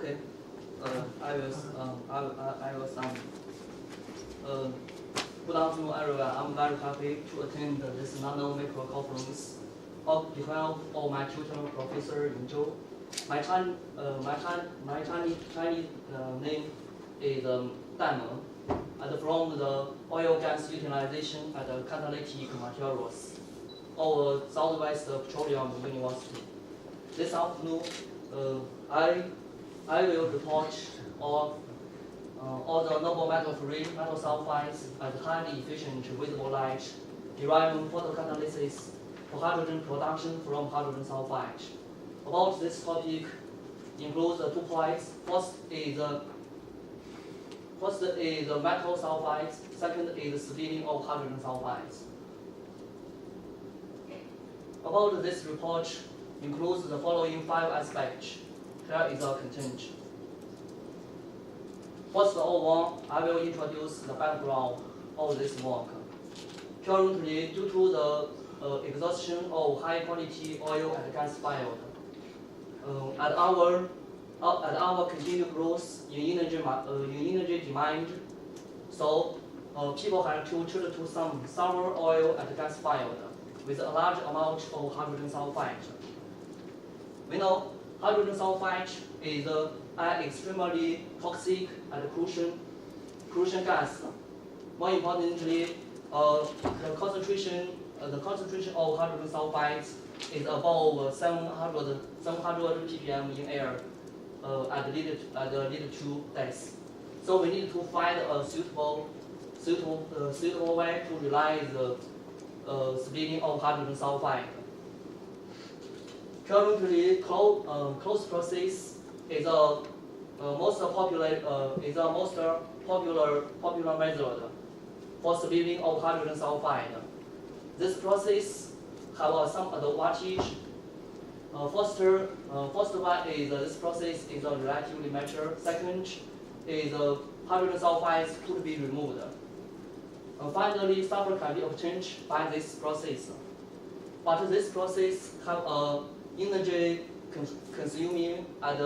Okay. I will start. Good afternoon, everyone. I'm very happy to attend this Nano-Micro conference on behalf of my tutor, Professor Yingzhou. My Chinese name is Dan Meng, and from the oil gas utilization and catalytic materials of Southwest Petroleum University. This afternoon, I will report on all the noble metal-free metal sulfides and highly efficient visible light deriving photocatalysis for hydrogen production from hydrogen sulfide. About this topic includes 2 points. First is the metal sulfides. Second is splitting of hydrogen sulfides. About this report includes the following 5 aspects. Here is the content. First of all, I will introduce the background of this work. Currently, due to the exhaustion of high-quality oil and gas field, at our continued growth in energy demand, so people have to turn to some sour oil and gas field with a large amount of hydrogen sulfide. We know hydrogen sulfide is an extremely toxic and crucial gas. More importantly, the concentration of hydrogen sulfides is above 700 ppm in air at lead to death. So we need to find a suitable way to realize the splitting of hydrogen sulfide. Currently, close process is a most popular method for splitting of hydrogen sulfide. This process has some advantage. First one is this process is relatively mature. Second is hydrogen sulfides could be removed. Finally, sulfur can be obtained by this process. But this process have a energy consuming and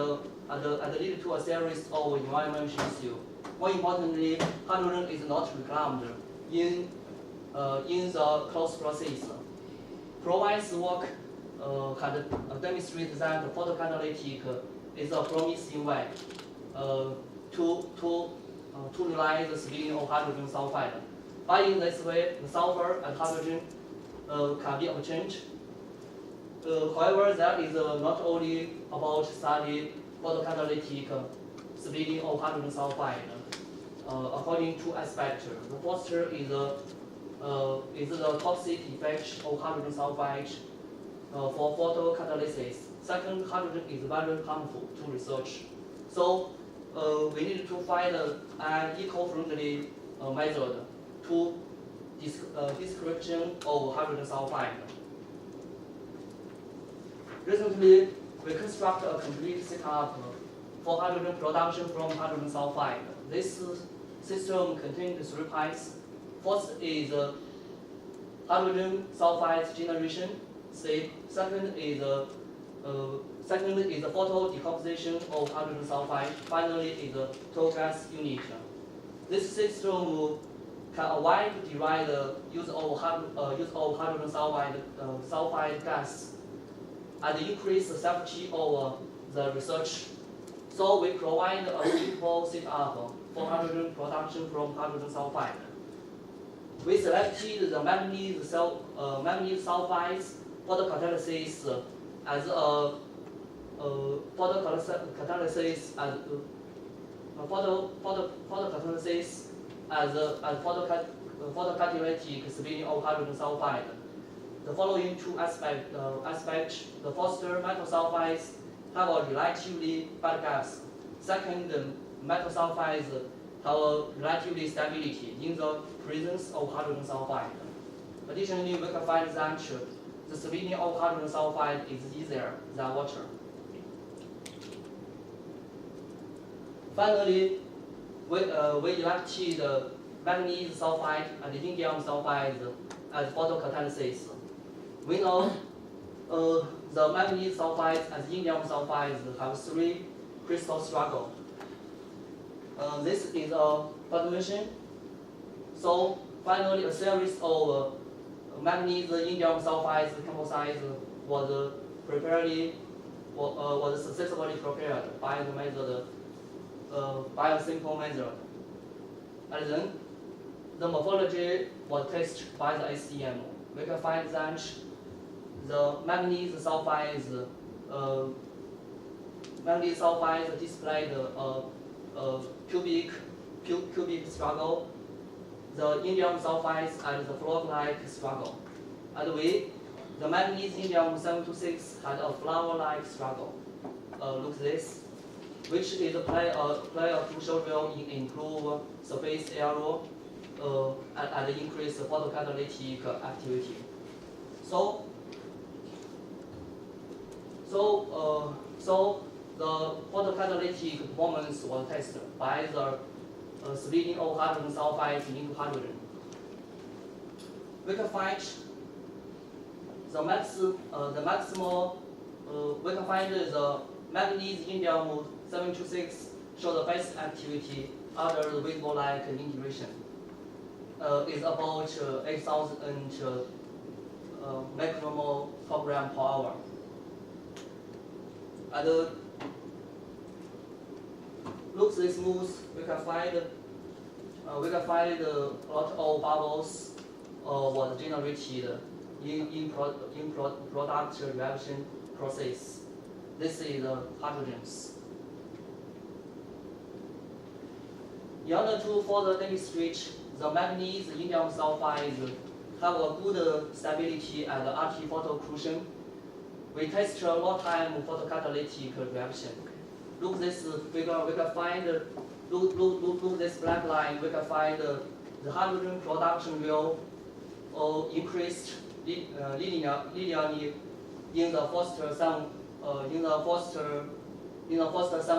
lead to a series of environmental issues. More importantly, hydrogen is not reclaimed in the closed process. Previous work had demonstrated that photocatalytic is a promising way to realize the splitting of hydrogen sulfide. But in this way, the sulfur and hydrogen can be obtained. However, that is not only about study photocatalytic splitting of hydrogen sulfide. According to 2 aspects, the first is the toxic effect of hydrogen sulfide for photocatalysis. Second, hydrogen is very harmful to research. So we need to find an eco-friendly method to description of hydrogen sulfide. Recently, we construct a complete setup for hydrogen production from hydrogen sulfide. This system contains 3 parts. First is hydrogen sulfide generation. Second is the photo decomposition of hydrogen sulfide. Finally, is the total gas unit. This system can avoid derive the use of hydrogen sulfide gas and increase the safety of the research. So we provide a suitable setup for hydrogen production from hydrogen sulfide. We selected the manganese sulfides photocatalysis as a photocatalytic splitting of hydrogen sulfide. The following 2 aspects. The first, metal sulfides have a relatively bad gas. Second, metal sulfides have a relatively stability in the presence of hydrogen sulfide. Additionally, we can find that the splitting of hydrogen sulfide is easier than water. Finally, we elected manganese sulfide and indium sulfide as photocatalysis. We know the manganese sulfides and indium sulfides have 3 crystal struggle. This is a continuation. So finally, a series of manganese indium sulfides composites was successfully prepared by the method, by a simple method. And then the morphology was tested by the SEM. We can find that the manganese sulfides displayed a cubic struggle, the indium sulfides and the floor-like struggle. And the manganese indium 726 had a flower-like struggle. Look this, which is play a crucial role in improve surface area and increase photocatalytic activity. So the photocatalytic performance was tested by the splitting of hydrogen sulfides into hydrogen. We can find the maximal. We can find the manganese indium 726 show the best activity under the visible light integration. Is about 8,000 micromole per gram per hour. And look this smooth. We can find a lot of bubbles was generated in product reaction process. This is the hydrogens. In order to further demonstrate the manganese indium sulfides have a good stability and anti-photoocclusion, we test a low-time photocatalytic reaction. Look this figure. We can find look this black line. We can find the hydrogen production will increased linearly in the first some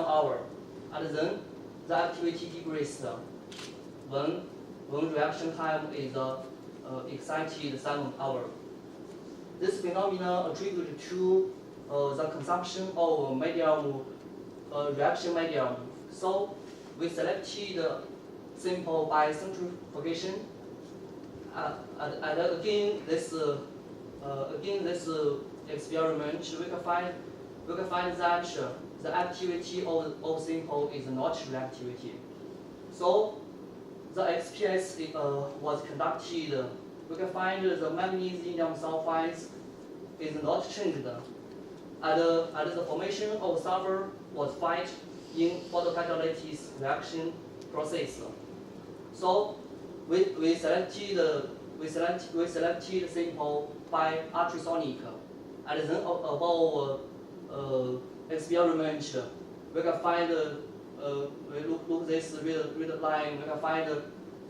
hour, and then the activity decreased when reaction time is excited 7 hour. This phenomenon attributed to the consumption of medium reaction medium. So we selected simple by centrifugation, and again this experiment we can find that the activity of simple is not reactivity. So the XPS was conducted. We can find the manganese indium sulfides is not changed, and the formation of sulfur was found in photocatalytic reaction process. So we selected simple by ultrasonic, and then above experiment we can find we look this red line. We can find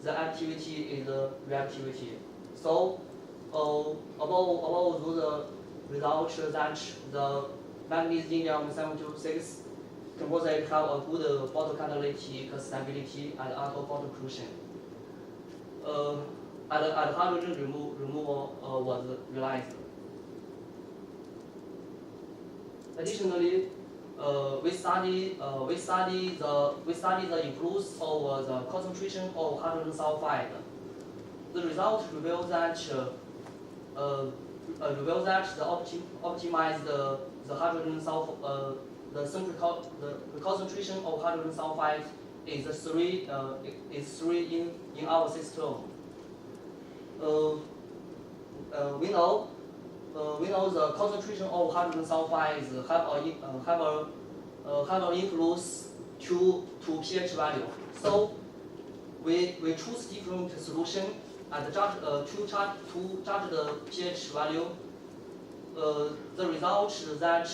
the activity is reactivity. So above the result that the manganese indium 726 composite have a good photocatalytic stability and auto-photoocclusion. And hydrogen removal was realized. Additionally, we study the influence of the concentration of hydrogen sulfide. The results reveal that optimize the hydrogen sulfide. The concentration of hydrogen sulfide is 3 in our system. We know the concentration of hydrogen sulfides have an influence to pH value. So we choose different solution and judge to judge the pH value. The result is that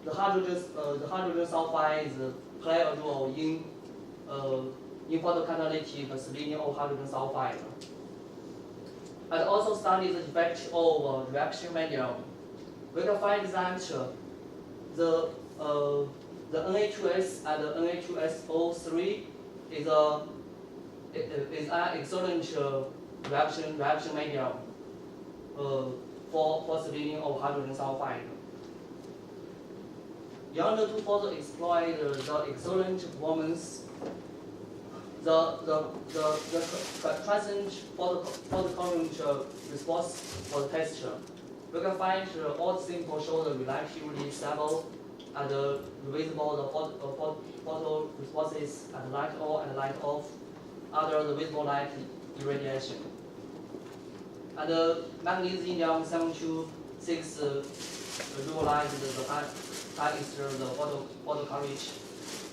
the hydrogen sulfides play a role in photocatalytic splitting of hydrogen sulfide. And also study the effect of reaction medium. We can find that the Na2S and the Na2SO3 is an excellent reaction medium for splitting of hydrogen sulfide. In order to further exploit the excellent performance, the transient photocurrent response for the texture, we can find all the samples show the relatively stable and visible the photo responses at light on and light off under the visible light irradiation. And the magnesium 726 realized the highest the photo coverage,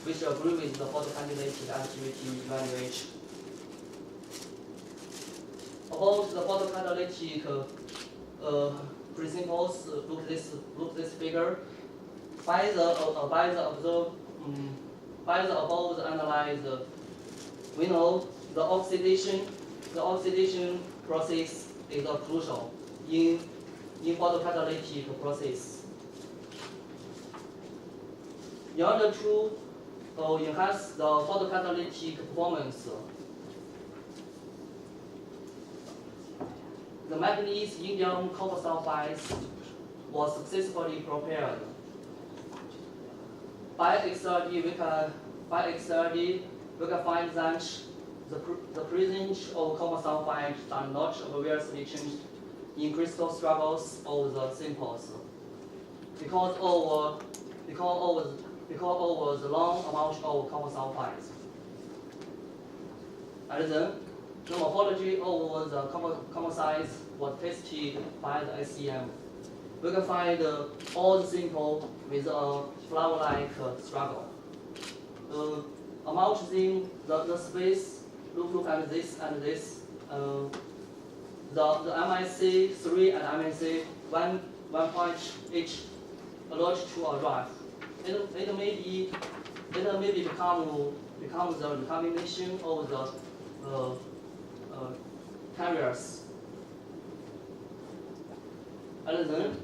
which agree with the photocatalytic activity evaluation. About the photocatalytic principles, look this figure. By the above analyzed, we know the oxidation process is crucial in photocatalytic process. In order to enhance the photocatalytic performance, the manganese indium copper sulphides was successfully prepared. By XRD, we can find that the presence of copper sulphides are not obviously changed in crystal structures of the samples because of the long amount of copper sulphides. And then the morphology of the composites was tested by the SEM. We can find all the samples with a flower-like structure. Among the space, look at this and this. The MIC 3 and MIC 1 point each alert to a drive. It may become the combination of the carriers. And then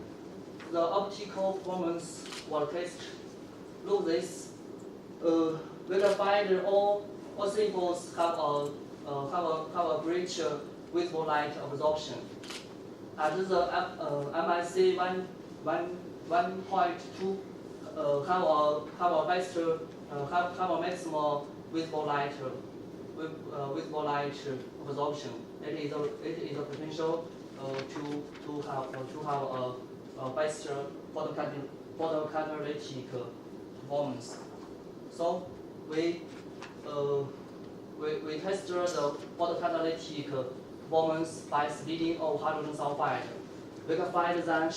the optical performance was tested. Look this. We can find all samples have a great visible light absorption. And the MIC 1.2 have a maximum visible light absorption. It is a potential to have a best photocatalytic performance. So we tested the photocatalytic performance by splitting of hydrogen sulfide. We can find that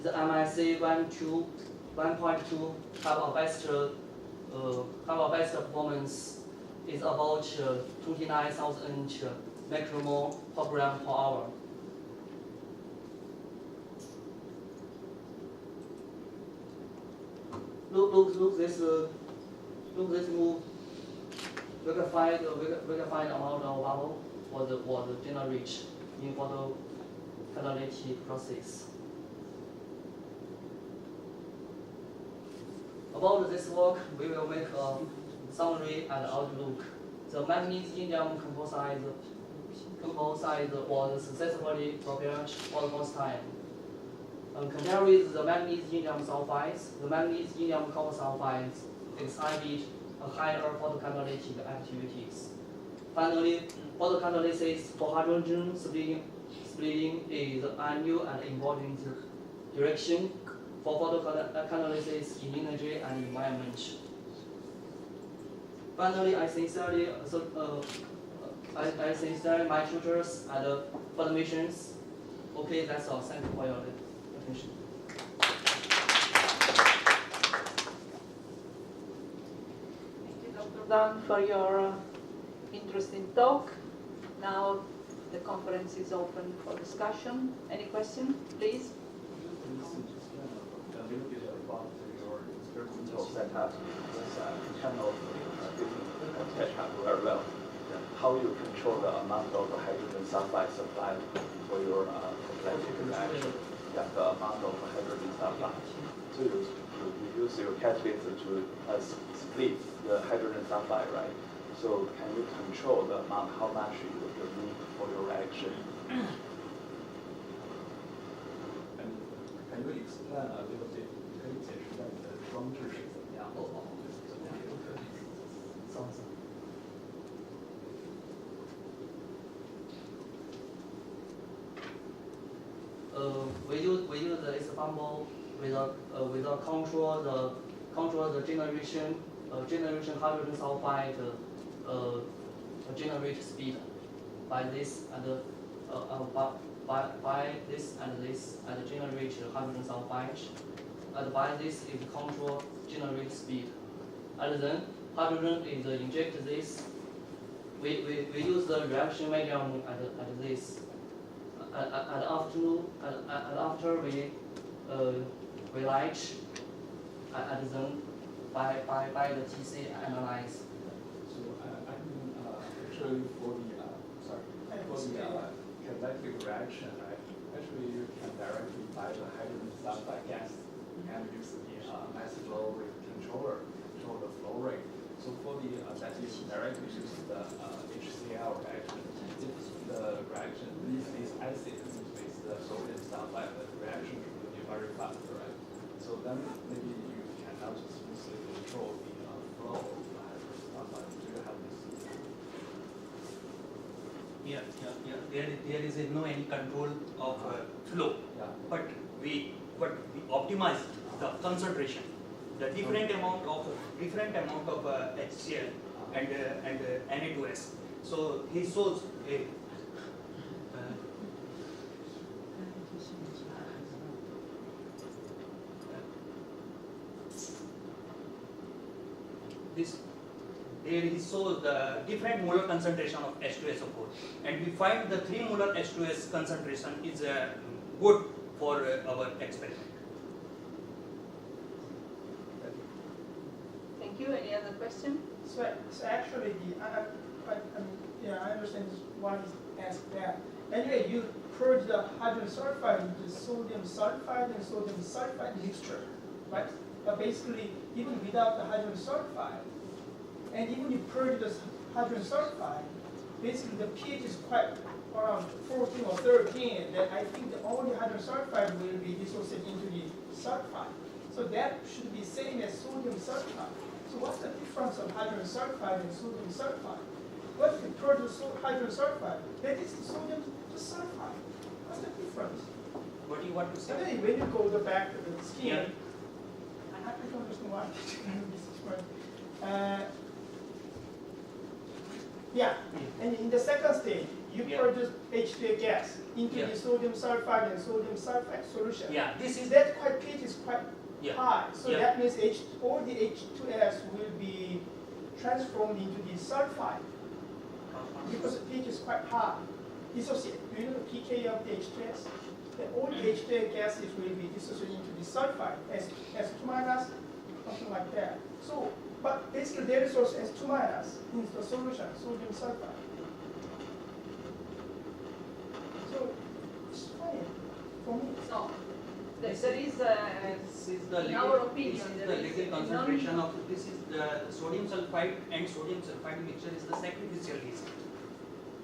the MIC 1.2 have a best performance is about 29,000 micromole per gram per hour. Look this move. We can find amount of bubble was generated in photocatalytic process. About this work, we will make a summary and outlook. The manganese indium composite was successfully prepared for the first time. Compared with the manganese indium sulfides, the manganese indium copper sulfides exhibit a higher photocatalytic activities. Finally, photocatalysis for hydrogen splitting is a new and important direction for photocatalysis in energy and environment. Finally, I sincerely my tutors and formations. Okay, that's all. Thank you for your attention. Thank you, Dr. Dan, for your interesting talk. Now the conference is open for discussion. Any question, please? A little bit about your experimental setup with channel catch up very well. How you control the amount of hydrogen sulfide supply for your catalytic reaction? Yeah, the amount of hydrogen sulfide. So you use your catalyst to split the hydrogen sulfide, right? So can you control the amount, how much you need for your reaction? Can you explain a little bit? 可以解释一下你的装置是 We use the example with control the generation hydrogen sulfide generate speed by this and by this and generate hydrogen sulfide, and by this it control generate speed, and then hydrogen is inject this. We use the reaction medium at this. And after we light, and then by the TC analyze. So actually for the catalytic reaction, right? Actually you can directly buy the hydrogen sulfide gas and use the mass flow rate controller control the flow rate. So for the that is directly use the HCl reaction. If the reaction leaves this acid with the sodium sulfide, the reaction will be very fast, right? So then maybe you cannot smoothly control the flow of the hydrogen sulfide. Do you have this? Yeah. There is no any control of flow, Yeah. but we optimize the concentration, the different amount of HCl and Na2S. So he shows a this. There he shows the different molar concentration of H2SO4, and we find the 3 molar H2S concentration is good for our experiment. Thank you. Any other question? So actually, I understand why is asked that. Anyway, you purge the hydrogen sulfide into sodium sulfide and sodium sulfide mixture, right? But basically, even without the hydrogen sulfide, and even you purge the hydrogen sulfide, basically the pH is quite around 14 or 13, then I think the only hydrogen sulfide will be dissociated into the sulfide. So that should be same as sodium sulfide. So what's the difference of hydrogen sulfide and sodium sulfide? What if you purge the hydrogen sulfide? That is the sodium sulfide. What's the difference? What do you want to say? And then when you go back to the scheme, Yeah. I don't understand why this is right. Yeah, and in the second stage, you Yeah. produce H2A gas into Yeah. the sodium sulfide and sodium sulfide solution. Yeah, this is That pH is quite Yeah. high, so Yeah. that means all the H2S will be transformed into the sulfide because the pH is quite high. Dissociate. Do you know the pK of the H2S? Then all the H2A gases will be dissociated into the sulfide, S2 minus, something like that. So, but basically there is also S2 minus in the solution, sodium sulfide. So it's fine for me. So, there is This is the in our opinion, this is there the is little concentration of this is the sodium sulfide and sodium sulfide mixture is the sacrificial agent.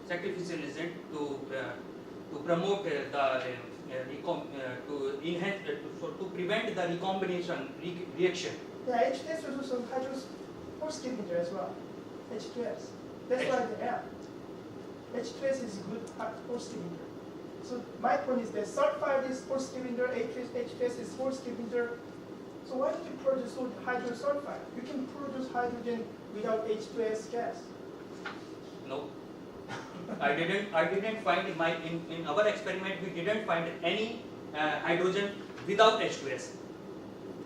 Sacrificial agent to promote to prevent the recombination reaction. Yeah, H2S will do some hydrogen force inhibitor as well. H2S. That's why they have. H2S is good force inhibitor. So my point is that sulfide is force inhibitor, H2S is force inhibitor. So why don't you produce hydrogen sulfide? You can produce hydrogen without H2S gas. No, I didn't find in our experiment we didn't find any hydrogen without H2S.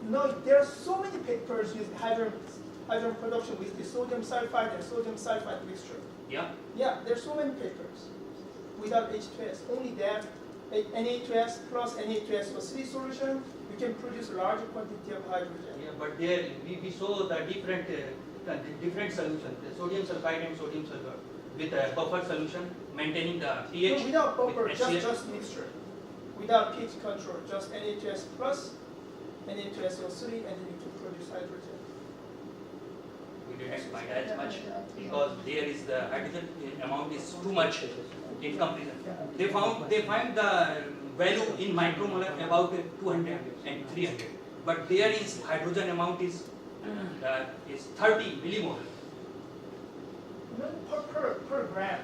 No, there are so many papers with hydrogen production with the sodium sulfide and sodium sulfide mixture. Yeah. Yeah, there are so many papers without H2S. Only that Na2S plus Na2SO3 solution, you can produce a large quantity of hydrogen. Yeah, but there we saw the different solution, the sodium sulfide and sodium sulfur with a buffer solution maintaining the pH. No, without buffer, with HCl. just mixture. Without pH control, just Na2S plus Na2SO3 and then you can produce hydrogen. We didn't find as much because there is the hydrogen amount is too much in comparison. They find the value in micromolar about 200 and 300, but there is hydrogen amount is that is 30 millimolar. Per gram.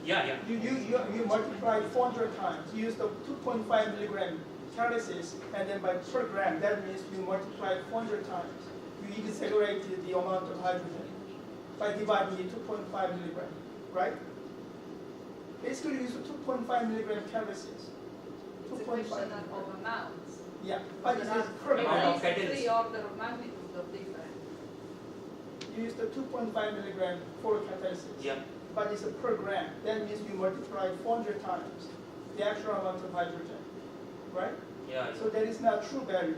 Yeah. You multiply 400 times. You use the 2.5 milligram catalysis, and then by per gram, that means you multiply 400 times. You exaggerate the amount of hydrogen by dividing the 2.5 milligram, right? Basically, you use 2.5 milligram catalysis. It's a question of amounts. Yeah, but it is per Maybe gram. at least 3 order of magnitude of difference. You use the 2.5 milligram photocatalysis. Yeah. But it's a per gram. That means you multiply 400 times the actual amount of hydrogen, right? Yeah. So that is not true value.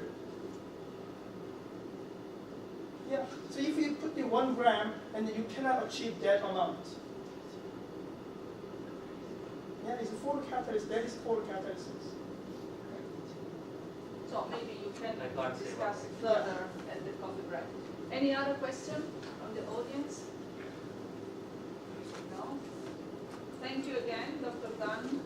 Yeah. So if you put the 1 gram, and then you cannot achieve that amount. Yeah, it's a photocatalyst. That is photocatalysis. So maybe you can I can't say discuss it further at the coffee break. Any other question from the audience? No? Thank you again, Dr. Dan.